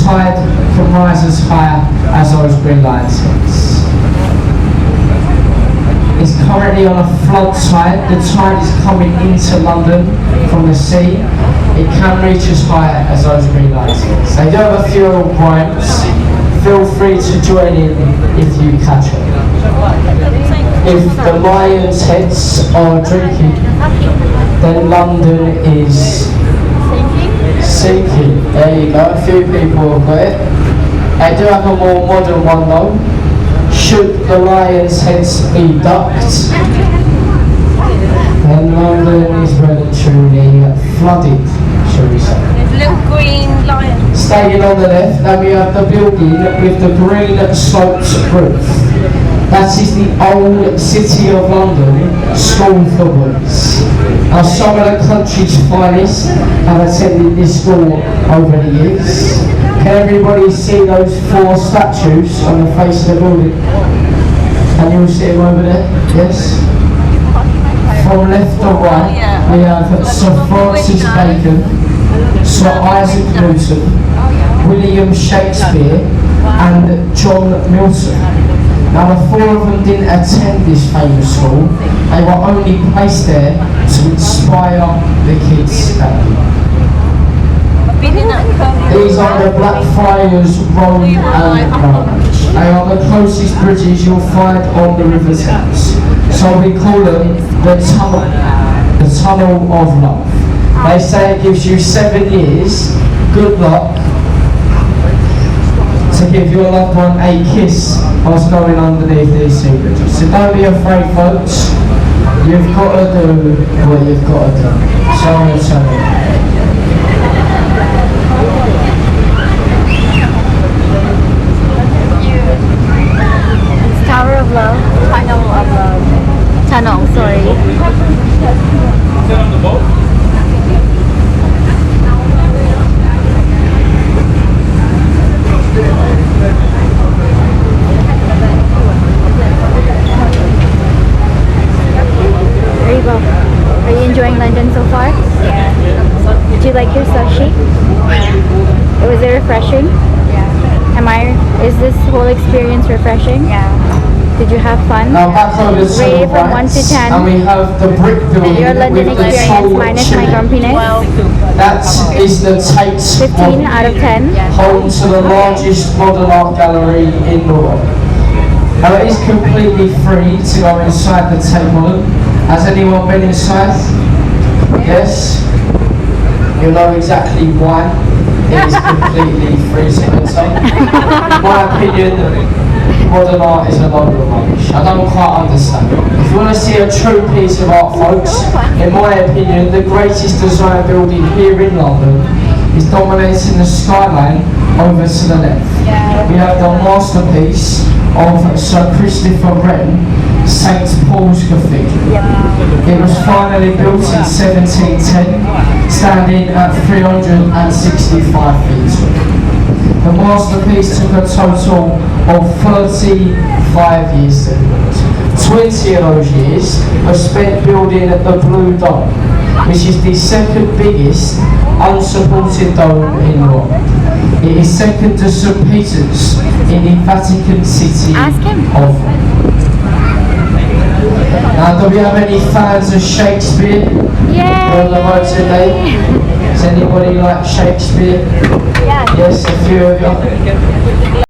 tide can rise as high as those Green Lions heads. It's currently on a flood tide. The tide is coming into London from the sea. It can reach as high as those Green Lions heads. They do have a few old rhymes. Feel free to join in if you catch it. If the lions' heads are drinking, then London is sinking. There you go, a few people have got it. I do have a more modern one though. Should the lions' heads be ducked, then London is well and truly flooded, shall we say. There's little green lions. Staying on the left, now we have the building with the green sloped roof. That is the old City of London School for Boys. Now some of the country's finest have attended this school over the years. Can everybody see those 4 statues on the face of the building? Can you all see them over there? Yes? From left to right, we have Sir Francis Bacon, Sir Isaac Newton, William Shakespeare and John Milton. Now the 4 of them didn't attend this famous school, they were only placed there to inspire the kids that year. These are the Blackfriars Road and Bridge. They are the closest bridges you'll find on the River Thames. So we call them the Tunnel of Love. They say it gives you 7 years, good luck, to give your loved one a kiss whilst going underneath these 2 bridges. So don't be afraid folks, you've got to do what you've got to do. Sorry. Tower of Love. Tunnel of Love. Tunnel, sorry. Is it on the boat? There you go. Are you enjoying London so far? Yeah. Did you like your sushi? Was it refreshing? Yeah. Is this whole experience refreshing? Yeah. Did you have fun? Now back over to the Rate from 1 to 10. and we have the brick building Your London with the experience tall minus my chimney. grumpiness. That is the Tate 15 out of 10. home to the largest modern art gallery in the world. Now it is completely free to go inside the Tate Modern. Has anyone been inside? Yes? You know exactly why. It is completely free to enter. In my opinion, modern art is a load of rubbish. I don't quite understand it. If you want to see a true piece of art, folks, in my opinion, the greatest design building here in London is dominating the skyline over to the left. We have the masterpiece of Sir Christopher Wren, St Paul's Cathedral. It was finally built in 1710, standing at 365 feet tall. The masterpiece took a total of 35 years to build. 20 of those years were spent building the Blue Dome, which is the 2nd biggest unsupported dome in the world. It is second to St Peter's in the Vatican City Ask him. of Rome. Now, do we have any fans of Shakespeare? Yay! On the road today? Does anybody like Shakespeare? Yeah. Yes, a few of you.